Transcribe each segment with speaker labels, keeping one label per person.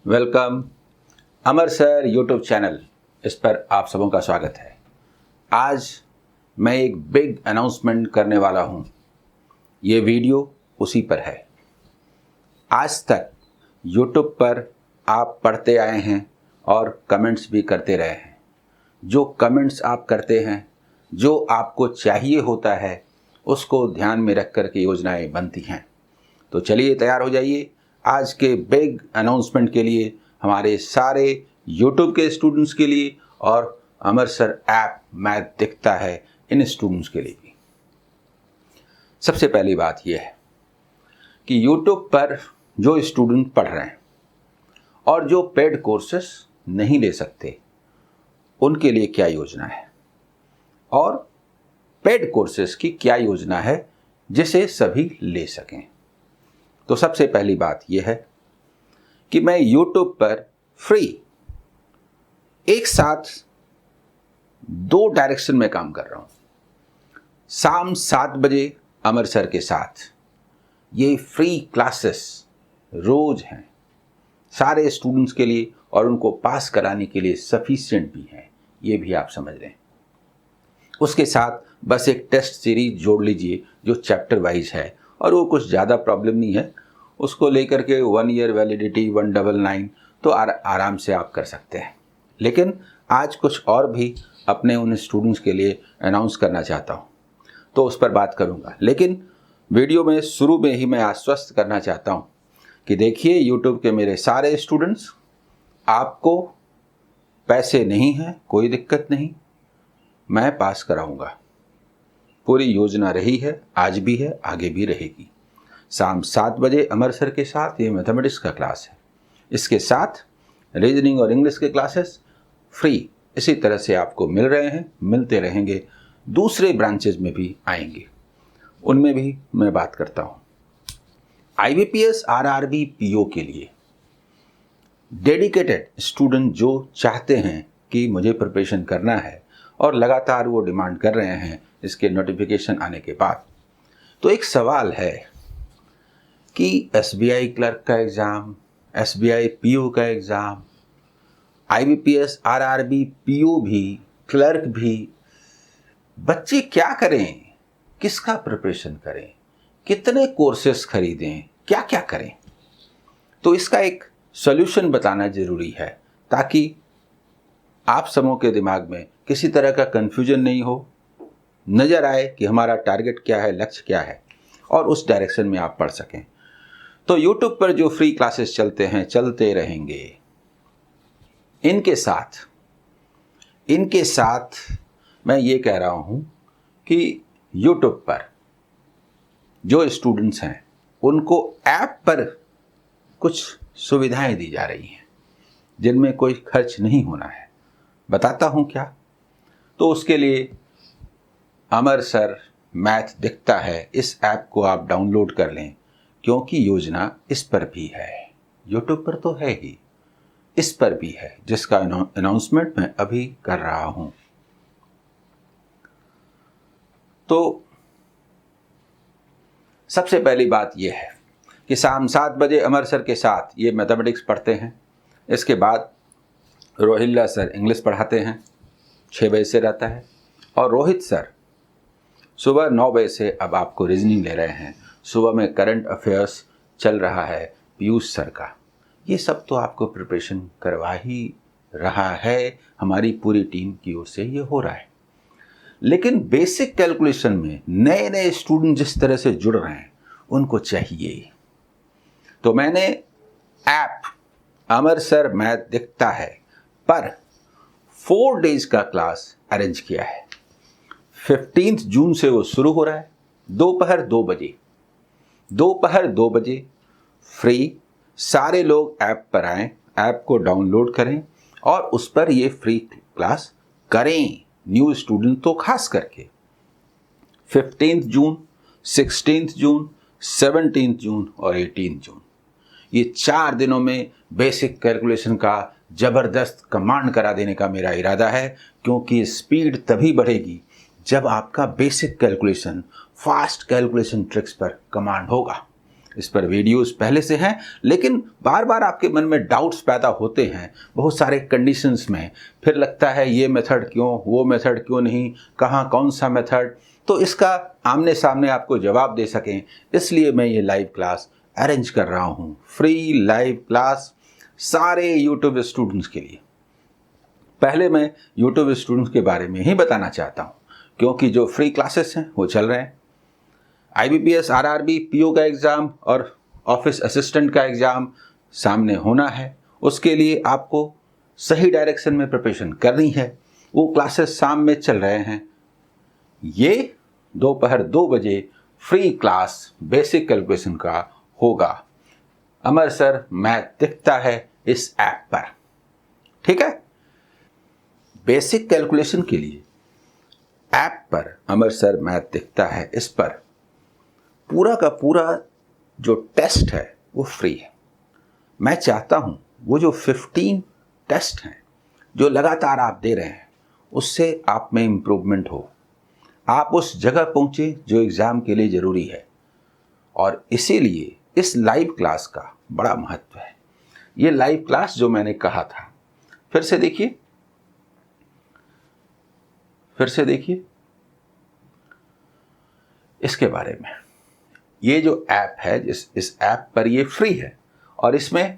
Speaker 1: Welcome अमर sir YouTube channel, इस पर आप सबों का स्वागत है। आज मैं एक बिग अनाउंसमेंट करने वाला हूँ। ये वीडियो उसी पर है। आज तक यूट्यूब पर आप पढ़ते आए हैं और कमेंट्स भी करते रहे हैं। जो कमेंट्स आप करते हैं, जो आपको चाहिए होता है, उसको ध्यान में रख कर के योजनाएं बनती हैं। तो चलिए तैयार हो जाइए आज के बिग अनाउंसमेंट के लिए, हमारे सारे YouTube के स्टूडेंट्स के लिए और अमर सर ऐप मैथ दिखता है इन स्टूडेंट्स के लिए भी। सबसे पहली बात यह है कि YouTube पर जो स्टूडेंट पढ़ रहे हैं और जो पेड कोर्सेस नहीं ले सकते, उनके लिए क्या योजना है और पेड कोर्सेस की क्या योजना है जिसे सभी ले सकें। तो सबसे पहली बात यह है कि मैं YouTube पर फ्री एक साथ 2 डायरेक्शन में काम कर रहा हूं। शाम 7 बजे अमर सर के साथ ये फ्री क्लासेस रोज हैं सारे स्टूडेंट्स के लिए और उनको पास कराने के लिए सफिशिएंट भी हैं, ये भी आप समझ लें। उसके साथ बस एक टेस्ट सीरीज जोड़ लीजिए जो चैप्टर वाइज है और वो कुछ ज़्यादा प्रॉब्लम नहीं है। उसको लेकर के 1 ईयर वैलिडिटी 199 तो आराम से आप कर सकते हैं। लेकिन आज कुछ और भी अपने उन स्टूडेंट्स के लिए अनाउंस करना चाहता हूँ, तो उस पर बात करूँगा। लेकिन वीडियो में शुरू में ही मैं आश्वस्त करना चाहता हूँ कि देखिए यूट्यूब के मेरे सारे स्टूडेंट्स, आपको पैसे नहीं हैं, कोई दिक्कत नहीं, मैं पास कराऊँगा। पूरी योजना रही है, आज भी है, आगे भी रहेगी। शाम 7 बजे अमर सर के साथ ये मैथमेटिक्स का क्लास है। इसके साथ रीजनिंग और इंग्लिश के क्लासेस फ्री इसी तरह से आपको मिल रहे हैं, मिलते रहेंगे। दूसरे ब्रांचेज में भी आएंगे, उनमें भी मैं बात करता हूँ। IBPS RRB PO के लिए डेडिकेटेड स्टूडेंट जो चाहते हैं कि मुझे प्रिपरेशन करना है और लगातार वो डिमांड कर रहे हैं इसके नोटिफिकेशन आने के बाद, तो एक सवाल है कि SBI क्लर्क का एग्ज़ाम, SBI PO का एग्ज़ाम, IBPS RRB PO भी, क्लर्क भी, बच्चे क्या करें, किसका प्रिपरेशन करें, कितने कोर्सेस खरीदें, क्या क्या करें। तो इसका एक सॉल्यूशन बताना ज़रूरी है ताकि आप सबों के दिमाग में किसी तरह का कन्फ्यूजन नहीं हो, नज़र आए कि हमारा टारगेट क्या है, लक्ष्य क्या है और उस डायरेक्शन में आप पढ़ सकें। तो YouTube पर जो फ्री क्लासेस चलते हैं, चलते रहेंगे। इनके साथ मैं ये कह रहा हूँ कि YouTube पर जो स्टूडेंट्स हैं उनको ऐप पर कुछ सुविधाएं दी जा रही हैं जिनमें कोई खर्च नहीं होना है। बताता हूँ क्या। तो उसके लिए अमर सर मैथ दिखता है, इस ऐप को आप डाउनलोड कर लें, क्योंकि योजना इस पर भी है। YouTube पर तो है ही, इस पर भी है, जिसका अनाउंसमेंट मैं अभी कर रहा हूं। तो सबसे पहली बात यह है कि शाम 7 बजे अमर सर के साथ ये मैथमेटिक्स पढ़ते हैं। इसके बाद रोहिल्ला सर इंग्लिश पढ़ाते हैं, 6 बजे से रहता है। और रोहित सर सुबह 9 बजे से अब आपको रीजनिंग ले रहे हैं। सुबह में करंट अफेयर्स चल रहा है पीयूष सर का। ये सब तो आपको प्रिपरेशन करवा ही रहा है, हमारी पूरी टीम की ओर से ये हो रहा है। लेकिन बेसिक कैलकुलेशन में नए नए स्टूडेंट जिस तरह से जुड़ रहे हैं उनको चाहिए। तो मैंने ऐप अमर सर मैथ दिखता है पर 4 डेज का क्लास अरेंज किया है। 15 जून से वो शुरू हो रहा है। दोपहर 2 बजे फ्री। सारे लोग ऐप पर आएँ, ऐप को डाउनलोड करें और उस पर ये फ्री क्लास करें। न्यू स्टूडेंट तो खास करके 15 जून, 16 जून, 17 जून और 18 जून, ये 4 दिनों में बेसिक कैलकुलेशन का ज़बरदस्त कमांड करा देने का मेरा इरादा है। क्योंकि स्पीड तभी बढ़ेगी जब आपका basic calculation, fast calculation tricks पर कमांड होगा। इस पर वीडियोस पहले से हैं, लेकिन बार बार आपके मन में डाउट्स पैदा होते हैं बहुत सारे कंडीशंस में। फिर लगता है ये मेथड क्यों, वो मेथड क्यों नहीं, कहाँ कौन सा मेथड। तो इसका आमने सामने आपको जवाब दे सकें, इसलिए मैं ये लाइव क्लास अरेंज कर रहा हूँ। फ्री लाइव क्लास सारे यूट्यूब स्टूडेंट्स के लिए। पहले मैं यूट्यूब स्टूडेंट्स के बारे में ही बताना चाहता हूँ, क्योंकि जो फ्री क्लासेस हैं वो चल रहे हैं। IBPS RRB PO का एग्ज़ाम और ऑफिस असिस्टेंट का एग्ज़ाम सामने होना है। उसके लिए आपको सही डायरेक्शन में प्रिपरेशन करनी है। वो क्लासेस शाम में चल रहे हैं। ये दोपहर 2 बजे फ्री क्लास बेसिक कैलकुलेशन का होगा। अमर सर मैथ दिखता है इस ऐप पर, ठीक है। बेसिक कैलकुलेशन के लिए ऐप पर अमर सर मैथ दिखता है, इस पर पूरा का पूरा जो टेस्ट है वो फ्री है। मैं चाहता हूं वो जो 15 टेस्ट हैं जो लगातार आप दे रहे हैं, उससे आप में इम्प्रूवमेंट हो, आप उस जगह पहुंचे जो एग्ज़ाम के लिए ज़रूरी है। और इसीलिए इस लाइव क्लास का बड़ा महत्व है। ये लाइव क्लास जो मैंने कहा था, फिर से देखिए इसके बारे में। ये जो ऐप है, इस ऐप पर ये फ्री है और इसमें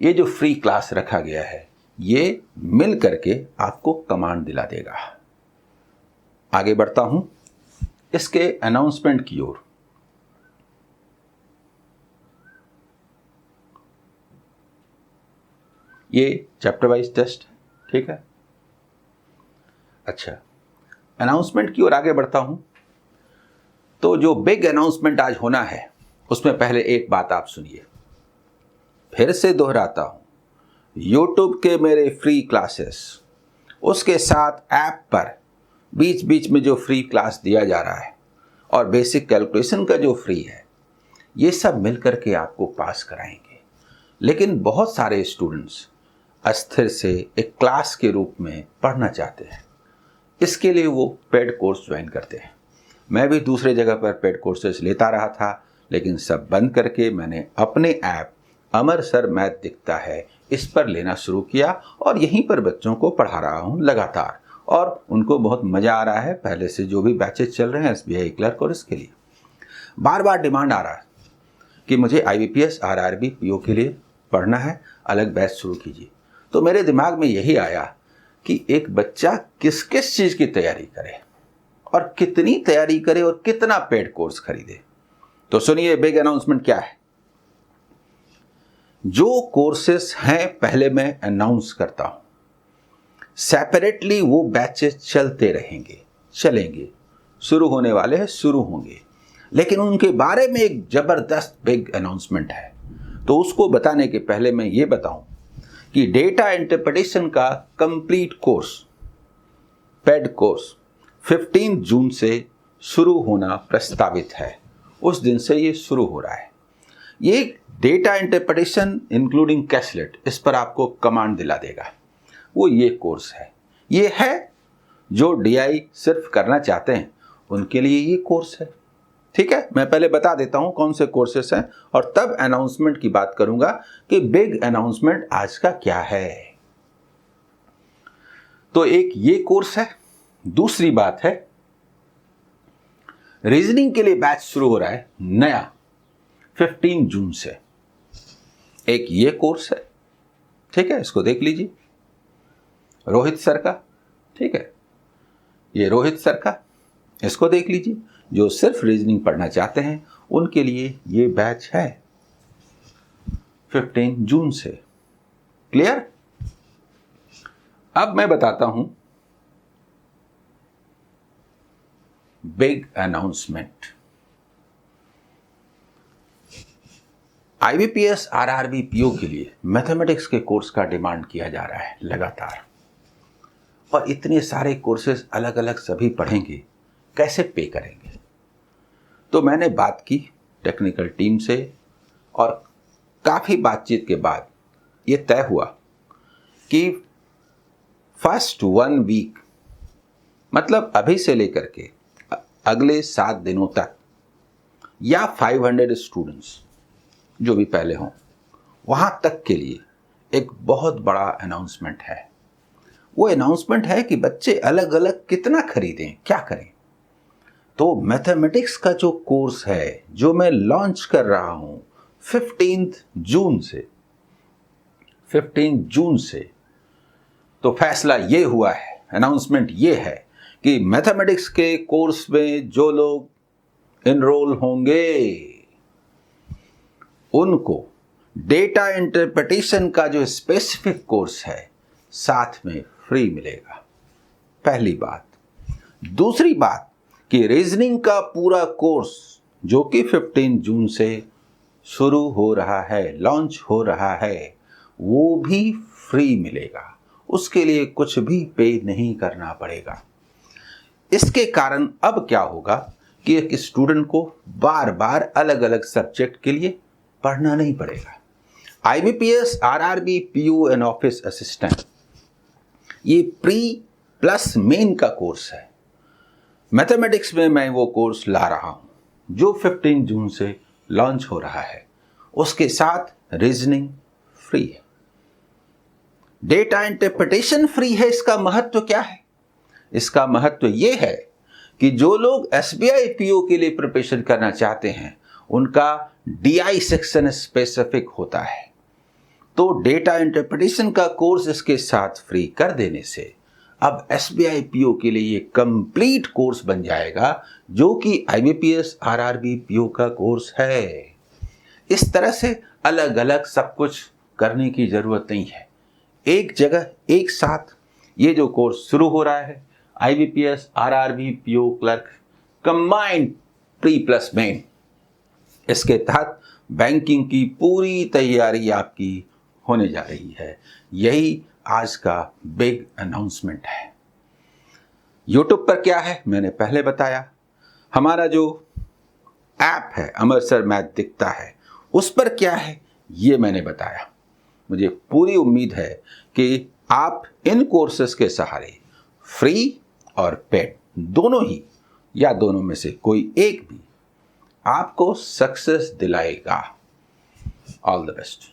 Speaker 1: ये जो फ्री क्लास रखा गया है ये मिल करके आपको कमांड दिला देगा। आगे बढ़ता हूं इसके अनाउंसमेंट की ओर। ये चैप्टर वाइज टेस्ट, ठीक है। अच्छा, अनाउंसमेंट की ओर आगे बढ़ता हूं तो जो बिग अनाउंसमेंट आज होना है उसमें पहले एक बात आप सुनिए। फिर से दोहराता हूं, YouTube के मेरे फ्री क्लासेस, उसके साथ ऐप पर बीच बीच में जो फ्री क्लास दिया जा रहा है और बेसिक कैलकुलेशन का जो फ्री है, ये सब मिलकर के आपको पास कराएंगे। लेकिन बहुत सारे स्टूडेंट्स अस्थिर से एक क्लास के रूप में पढ़ना चाहते हैं, इसके लिए वो पेड कोर्स ज्वाइन करते हैं। मैं भी दूसरे जगह पर पेड कोर्सेज लेता रहा था, लेकिन सब बंद करके मैंने अपने ऐप अमर सर मैथ दिखता है इस पर लेना शुरू किया और यहीं पर बच्चों को पढ़ा रहा हूँ लगातार, और उनको बहुत मज़ा आ रहा है। पहले से जो भी बैचेज चल रहे हैं SBI क्लर्क और इसके लिए बार बार डिमांड आ रहा है कि मुझे IBPS RRB PO के लिए पढ़ना है, अलग बैच शुरू कीजिए। तो मेरे दिमाग में यही आया कि एक बच्चा किस किस चीज़ की तैयारी करे और कितनी तैयारी करे और कितना पेड कोर्स खरीदे। तो सुनिए बिग अनाउंसमेंट क्या है। जो कोर्सेस हैं पहले मैं अनाउंस करता हूं, सेपरेटली वो बैचेस चलते रहेंगे, चलेंगे, शुरू होने वाले हैं, शुरू होंगे, लेकिन उनके बारे में एक जबरदस्त बिग अनाउंसमेंट है। तो उसको बताने के पहले मैं ये बताऊं कि डेटा इंटरप्रिटेशन का कंप्लीट कोर्स, पेड कोर्स 15 जून से शुरू होना प्रस्तावित है। उस दिन से ये शुरू हो रहा है। ये डेटा इंटरप्रिटेशन इंक्लूडिंग कैशलेट, इस पर आपको कमांड दिला देगा। वो ये कोर्स है। ये है जो DI सिर्फ करना चाहते हैं उनके लिए ये कोर्स है, ठीक है। मैं पहले बता देता हूं कौन से कोर्सेस हैं और तब अनाउंसमेंट की बात करूंगा कि बिग अनाउंसमेंट आज का क्या है। तो एक ये कोर्स है। दूसरी बात है, रीजनिंग के लिए बैच शुरू हो रहा है नया 15 जून से। एक ये कोर्स है, ठीक है, इसको देख लीजिए, रोहित सर का, ठीक है, ये रोहित सर का, इसको देख लीजिए। जो सिर्फ रीजनिंग पढ़ना चाहते हैं उनके लिए ये बैच है 15 जून से। क्लियर? अब मैं बताता हूं big announcement. IBPS RRB PO के लिए मैथमेटिक्स के कोर्स का डिमांड किया जा रहा है लगातार, और इतने सारे कोर्सेज अलग अलग सभी पढ़ेंगे, कैसे पे करेंगे। तो मैंने बात की टेक्निकल टीम से और काफ़ी बातचीत के बाद ये तय हुआ कि फर्स्ट 1 वीक, मतलब अभी से लेकर के अगले 7 दिनों तक या 500 स्टूडेंट्स जो भी पहले हों, वहाँ तक के लिए एक बहुत बड़ा अनाउंसमेंट है। वो अनाउंसमेंट है कि बच्चे अलग अलग कितना खरीदें, क्या करें। तो मैथमेटिक्स का जो कोर्स है जो मैं लॉन्च कर रहा हूँ 15 जून से, तो फैसला ये हुआ है, अनाउंसमेंट ये है कि मैथमेटिक्स के कोर्स में जो लोग इनरोल होंगे उनको डेटा इंटरप्रिटेशन का जो स्पेसिफिक कोर्स है साथ में फ्री मिलेगा। पहली बात। दूसरी बात कि रीजनिंग का पूरा कोर्स जो कि 15 जून से शुरू हो रहा है, लॉन्च हो रहा है, वो भी फ्री मिलेगा। उसके लिए कुछ भी पे नहीं करना पड़ेगा। इसके कारण अब क्या होगा कि एक स्टूडेंट को बार बार अलग अलग सब्जेक्ट के लिए पढ़ना नहीं पड़ेगा। IBPS, RRB, PO and office assistant ये प्री प्लस मेन का कोर्स है। मैथमेटिक्स में मैं वो कोर्स ला रहा हूं जो 15 जून से लॉन्च हो रहा है। उसके साथ रीजनिंग फ्री है, डेटा इंटरप्रिटेशन फ्री है। इसका महत्व क्या है? इसका महत्व ये है कि जो लोग SBI PO के लिए प्रिपरेशन करना चाहते हैं उनका DI सेक्शन स्पेसिफिक होता है। तो डेटा इंटरप्रिटेशन का कोर्स इसके साथ फ्री कर देने से अब SBI PO के लिए ये कंप्लीट कोर्स बन जाएगा जो कि IBPS RRB PO का कोर्स है। इस तरह से अलग अलग सब कुछ करने की जरूरत नहीं है। एक जगह एक साथ ये जो कोर्स शुरू हो रहा है IBPS RRB PO clerk combined pre plus main, इसके तहत बैंकिंग की पूरी तैयारी आपकी होने जा रही है। यही आज का बिग अनाउंसमेंट है। YouTube पर क्या है मैंने पहले बताया। हमारा जो ऐप है अमर सर मैथ दिखता है, उस पर क्या है ये मैंने बताया। मुझे पूरी उम्मीद है कि आप इन कोर्सेज के सहारे फ्री और पेड दोनों ही या दोनों में से कोई एक भी आपको सक्सेस दिलाएगा। All the best.